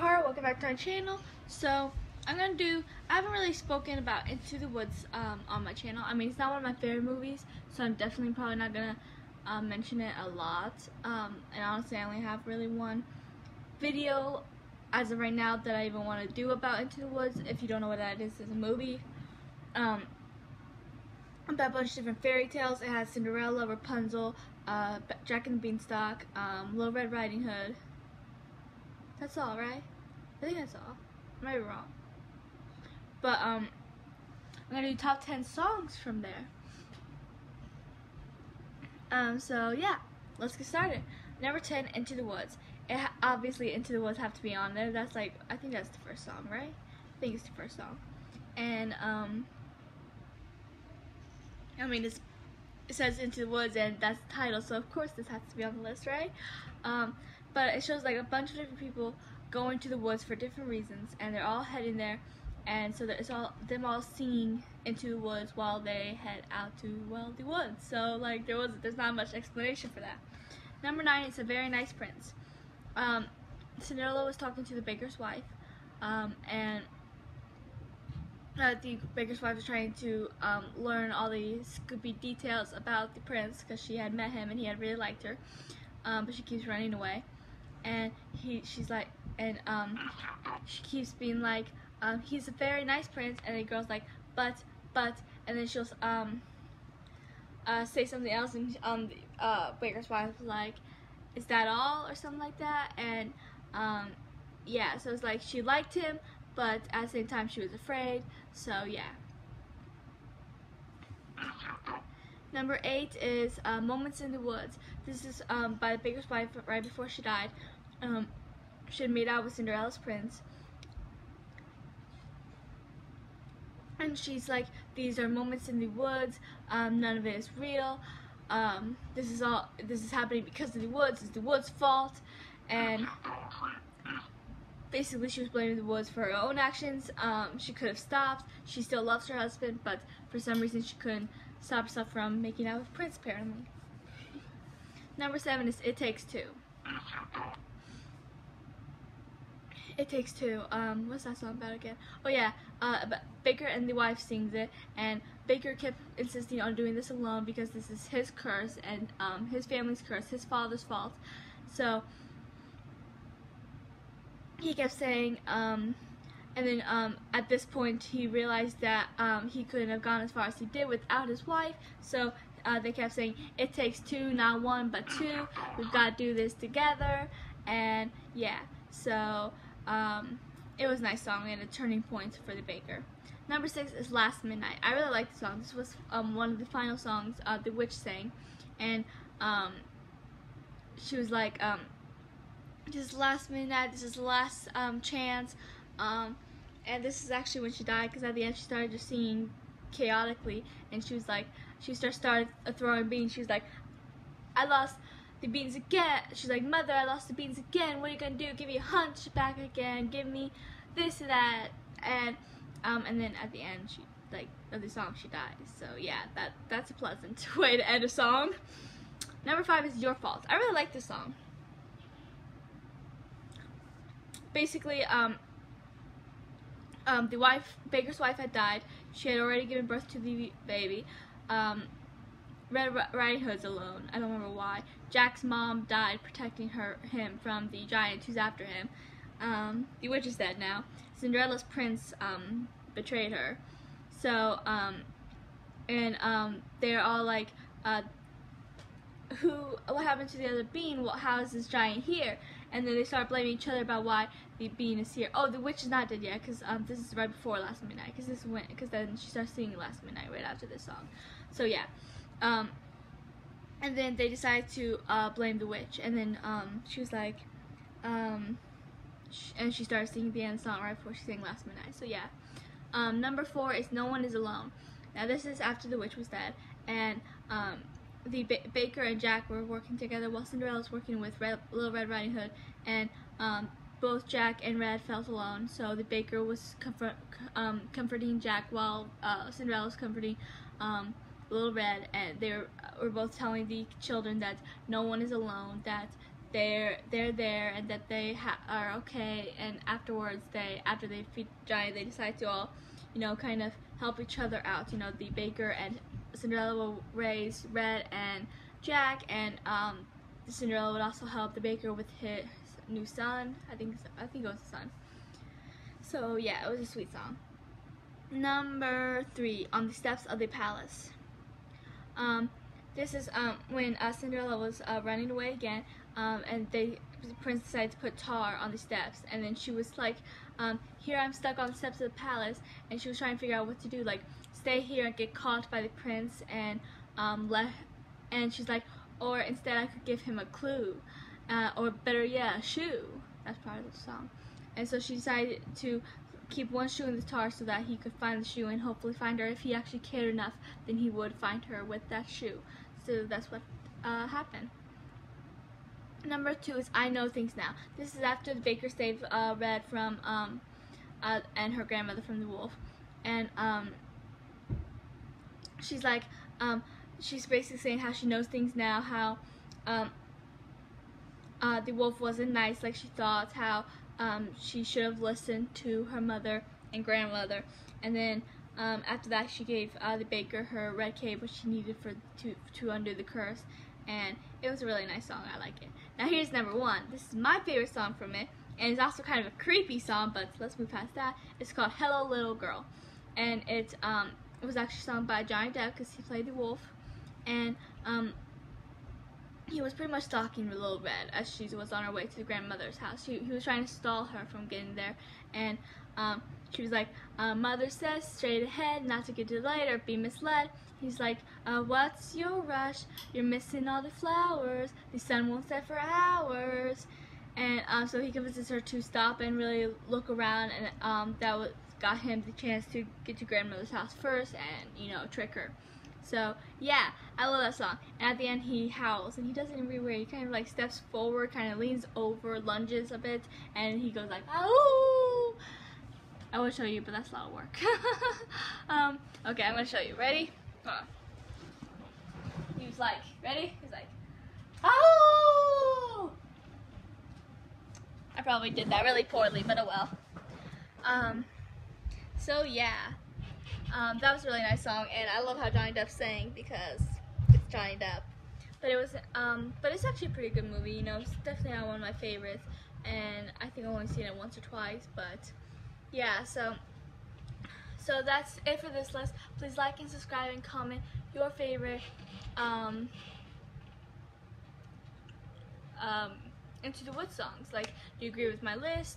Cara, welcome back to my channel. So I haven't really spoken about Into the Woods on my channel. I mean, it's not one of my favorite movies, so I'm definitely probably not gonna mention it a lot. And honestly, I only have really one video as of right now that I even want to do about Into the Woods. If you don't know what that is, it's a movie about a bunch of different fairy tales. It has Cinderella, Rapunzel, Jack and the Beanstalk, Little Red Riding Hood. That's all, right? I think that's all. I might be wrong. But I'm gonna do top 10 songs from there. So yeah, let's get started. Number 10, Into the Woods. Obviously, Into the Woods have to be on there. That's like, I think that's the first song, right? I think it's the first song. And I mean, it says Into the Woods, and that's the title, so of course this has to be on the list, right? But it shows like a bunch of different people going to the woods for different reasons, and they're all heading there, and so it's all them all singing Into the Woods while they head out to, well, the woods. So like there's not much explanation for that. Number 9, It's a Very Nice Prince. Cinderella was talking to the baker's wife, and the baker's wife was trying to learn all the scoopy details about the prince because she had met him and he had really liked her, but she keeps running away, and she's like, and she keeps being like, he's a very nice prince, and the girl's like, but, and then she'll say something else, and the baker's wife was like, is that all, or something like that, and yeah, so it's like she liked him, but at the same time she was afraid, so yeah. Number 8 is Moments in the Woods. This is by the baker's wife right before she died. She had made out with Cinderella's prince, and she's like, these are moments in the woods, none of it is real, this is happening because of the woods, it's the woods' fault, and basically she was blaming the woods for her own actions. She could have stopped, she still loves her husband, but for some reason she couldn't stop herself from making out with Prince, apparently. Number 7 is It Takes Two. It Takes Two. What's that song about again? Oh yeah, Baker and the wife sings it, and Baker kept insisting on doing this alone because this is his curse and his family's curse, his father's fault. So he kept saying, and then at this point he realized that he couldn't have gone as far as he did without his wife, so they kept saying, it takes two, not one but two, we've got to do this together, and yeah, so it was a nice song and a turning point for the baker. Number 6 is Last Midnight. I really like the song. This was one of the final songs the witch sang, and she was like, this is last midnight, this is the last chance, and this is actually when she died, because at the end she started just singing chaotically, and she was like, she started throwing beans. She was like, I lost the beans again. She's like, mother, I lost the beans again, what are you gonna do, give me a hunchback again, give me this and that, and then at the end, she, like, of the song, she dies. So yeah, that's a pleasant way to end a song. Number 5 is Your Fault. I really like this song. Basically, the baker's wife had died. She had already given birth to the baby. Red Riding Hood's alone. I don't remember why. Jack's mom died protecting him from the giant who's after him. The witch is dead now. Cinderella's prince betrayed her. So, they're all like, what happened to the other bean? How is this giant here? And then they start blaming each other about why the bean is here. Oh, the witch is not dead yet, because this is right before Last Midnight, because then she starts singing Last Midnight right after this song. So yeah, and then they decide to blame the witch, and then she was like, and she started singing the end of the song right before she sang Last Midnight. So yeah, number 4 is No One Is Alone. Now this is after the witch was dead, and the baker and Jack were working together while Cinderella was working with Little Red Riding Hood, and both Jack and Red felt alone, so the baker was comforting Jack while Cinderella was comforting Little Red, and they were both telling the children that no one is alone, that they're there and that they are okay, and afterwards after they feed Johnny, they decide to all, you know, kind of help each other out. You know, the baker and Cinderella will raise Red and Jack, and Cinderella would also help the baker with his new son. I think it was a son. So yeah, it was a sweet song. Number 3, On the Steps of the Palace. This is when Cinderella was running away again, and the prince decided to put tar on the steps, and then she was like, here I'm stuck on the steps of the palace, and she was trying to figure out what to do, like stay here and get caught by the prince, and and she's like, or instead I could give him a clue, or better yet, a shoe. That's part of the song. And so she decided to keep one shoe in the tar so that he could find the shoe and hopefully find her. If he actually cared enough, then he would find her with that shoe. So that's what happened. Number 2 is I Know Things Now. This is after the baker saved Red from and her grandmother from the wolf, and she's like, she's basically saying how she knows things now, how the wolf wasn't nice like she thought, how she should have listened to her mother and grandmother, and then after that she gave the baker her red cape, which she needed to undo the curse, and it was a really nice song. I like it. Now here's number 1. This is my favorite song from it, and it's also kind of a creepy song, but let's move past that. It's called Hello Little Girl, and it was actually sung by Johnny Depp because he played the wolf, and he was pretty much stalking Little Red as she was on her way to the grandmother's house. He was trying to stall her from getting there, and she was like, mother says straight ahead, not to get delayed or be misled. He's like, what's your rush? You're missing all the flowers. The sun won't set for hours. And so he convinces her to stop and really look around, and that got him the chance to get to grandmother's house first and, you know, trick her. So yeah, I love that song. And at the end he howls, and he does it in a weird way. He kind of like steps forward, kind of leans over, lunges a bit, and he goes like, "Ow!" I would show you, but that's a lot of work. Okay, I'm gonna show you. Ready? He was like, ready? He's like, "Oh!" I probably did that really poorly, but oh well. So yeah. That was a really nice song, and I love how Johnny Depp sang because it's Johnny Depp. But it was, but it's actually a pretty good movie. You know, it's definitely not one of my favorites, and I think I've only seen it once or twice. But yeah, so that's it for this list. Please like and subscribe and comment your favorite Into the Woods songs. Like, do you agree with my list?